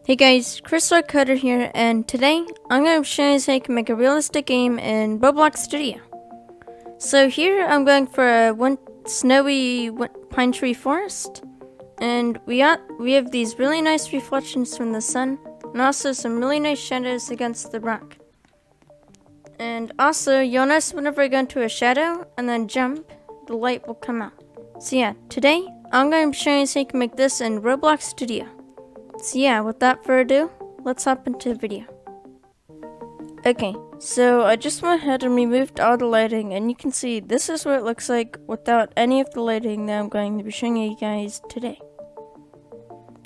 Hey guys, Crystal Cutter here, and today I'm going to show you how you can make a realistic game in Roblox Studio. So here I'm going for a snowy pine tree forest, and we have these really nice reflections from the sun, and also some really nice shadows against the rock. And also, you'll notice whenever I go into a shadow and then jump, the light will come out. So yeah, today I'm going to show you how you can make this in Roblox Studio. So yeah, without further ado, let's hop into the video. Okay, so I just went ahead and removed all the lighting, and you can see this is what it looks like without any of the lighting that I'm going to be showing you guys today.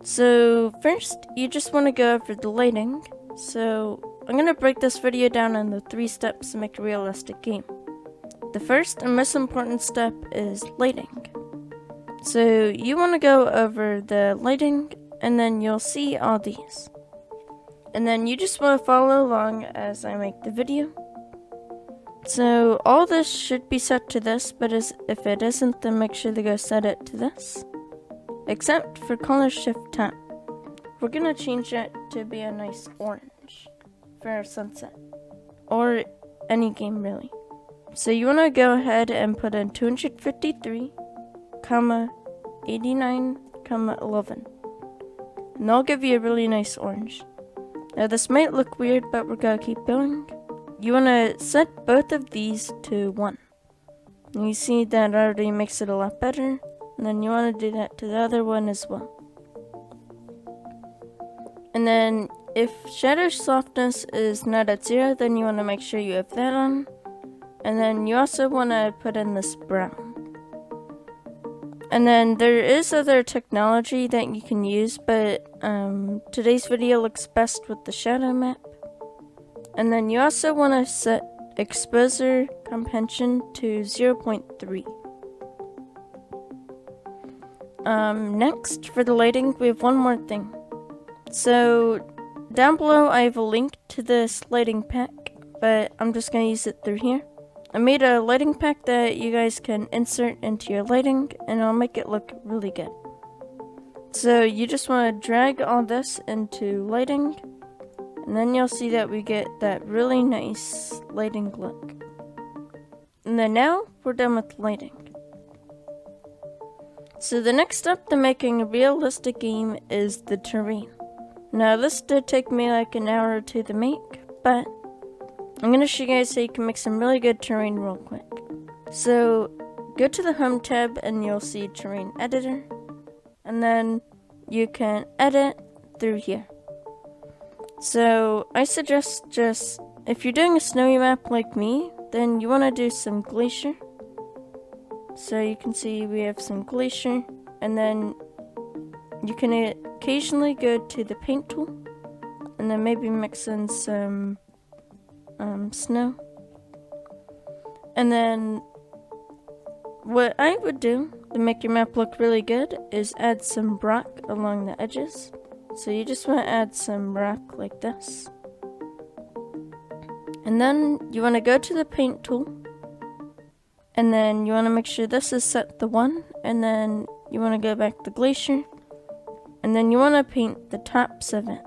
So first, you just want to go over the lighting. So I'm going to break this video down into 3 steps to make a realistic game. The first and most important step is lighting. So you want to go over the lighting, and then you'll see all these. And then you just want to follow along as I make the video. So all this should be set to this, but if it isn't, then make sure to go set it to this. Except for color shift tap. We're gonna change it to be a nice orange for our sunset. Or any game really. So you want to go ahead and put in 253, 89, 11. And they'll give you a really nice orange. Now this might look weird, but we're gonna keep going. You wanna set both of these to 1. And you see that already makes it a lot better. And then you wanna do that to the other one as well. And then if shadow softness is not at 0, then you wanna make sure you have that on. And then you also wanna put in this brown. And then there is other technology that you can use, but today's video looks best with the shadow map. And then you also want to set exposure comprehension to 0.3. Next, for the lighting, we have one more thing. So down below I have a link to this lighting pack, but I'm just going to use it through here. I made a lighting pack that you guys can insert into your lighting, and it'll make it look really good. So you just want to drag all this into lighting, and then you'll see that we get that really nice lighting look. And then now we're done with lighting. So the next step to making a realistic game is the terrain. Now this did take me like an hour or 2 to make, but I'm going to show you guys how you can make some really good terrain real quick. So go to the home tab and you'll see terrain editor, and then you can edit through here. So I suggest just, if you're doing a snowy map like me, then you want to do some glacier. So you can see we have some glacier, and then you can occasionally go to the paint tool and then maybe mix in some snow. And then what I would do to make your map look really good is add some rock along the edges. So you just want to add some rock like this. And then you want to go to the paint tool, and then you want to make sure this is set to 1, and then you want to go back to glacier, and then you want to paint the tops of it.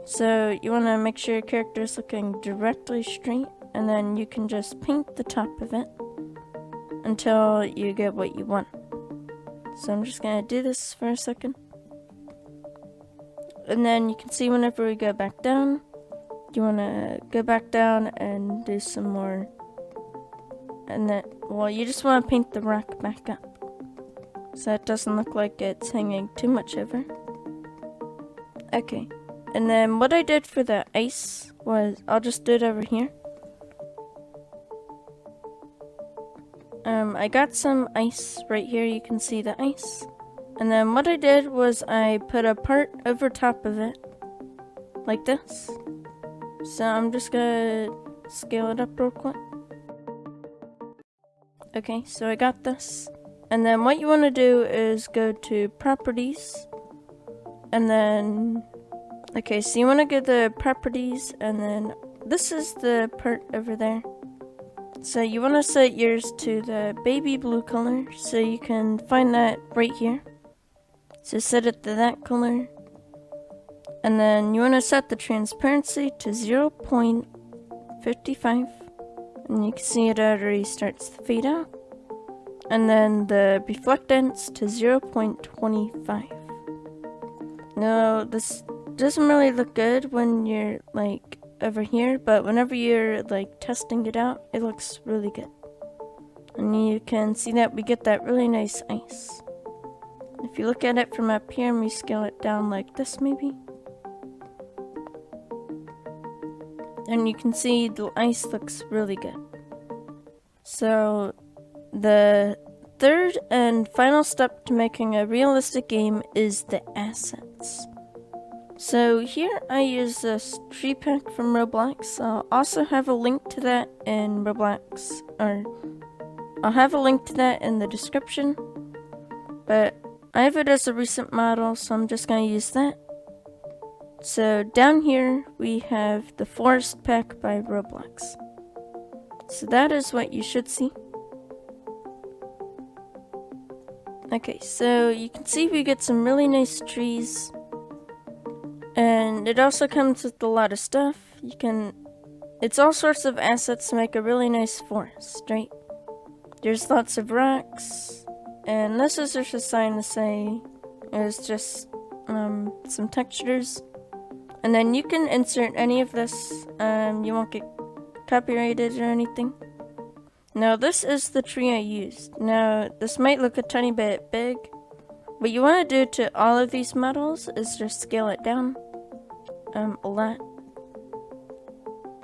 So you want to make sure your character is looking directly straight, and then you can just paint the top of it until you get what you want. So I'm just going to do this for a second. And then you can see whenever we go back down, you want to go back down and do some more. And then, well, you just want to paint the rock back up, so it doesn't look like it's hanging too much over. Okay. And then what I did for the ice was, I'll just do it over here. I got some ice right here, you can see the ice. And then what I did was I put a part over top of it, like this. So I'm just gonna scale it up real quick. Okay, so I got this. And then what you want to do is go to properties, and then okay, so you want to go to properties, and then this is the part over there. So you want to set yours to the baby blue color, so you can find that right here. So set it to that color. And then you want to set the transparency to 0.55. And you can see it already starts to fade out. And then the reflectance to 0.25. Now, this doesn't really look good when you're like over here, but whenever you're like testing it out, it looks really good. And you can see that we get that really nice ice. If you look at it from up here and we scale it down like this maybe, and you can see the ice looks really good. So the third and final step to making a realistic game is the assets. So here I use this tree pack from Roblox. I'll also have a link to that in Roblox, or I'll have a link to that in the description, but I have it as a recent model, so I'm just going to use that. So down here we have the forest pack by Roblox. So that is what you should see. Okay, so you can see we get some really nice trees, and it also comes with a lot of stuff. It's all sorts of assets to make a really nice forest, right? There's lots of rocks, and this is just a sign to say it's just some textures. And then you can insert any of this, you won't get copyrighted or anything. Now this is the tree I used. Now this might look a tiny bit big. What you want to do to all of these models is just scale it down a lot.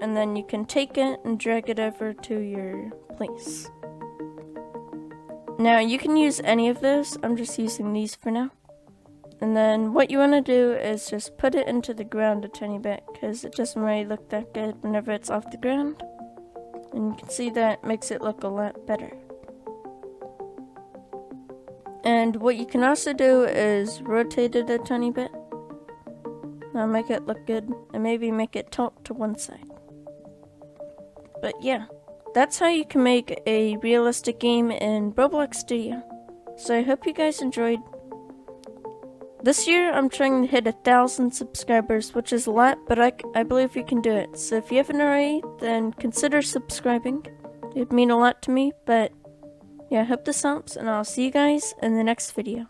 And then you can take it and drag it over to your place. Now you can use any of those, I'm just using these for now. And then what you want to do is just put it into the ground a tiny bit, because it doesn't really look that good whenever it's off the ground. And you can see that makes it look a lot better. And what you can also do is rotate it a tiny bit. That'll make it look good, and maybe make it tilt to one side. But yeah, that's how you can make a realistic game in Roblox Studio. So I hope you guys enjoyed. This year I'm trying to hit 1,000 subscribers, which is a lot, but I believe we can do it. So if you haven't already, then consider subscribing. It'd mean a lot to me, but yeah, I hope this helps, and I'll see you guys in the next video.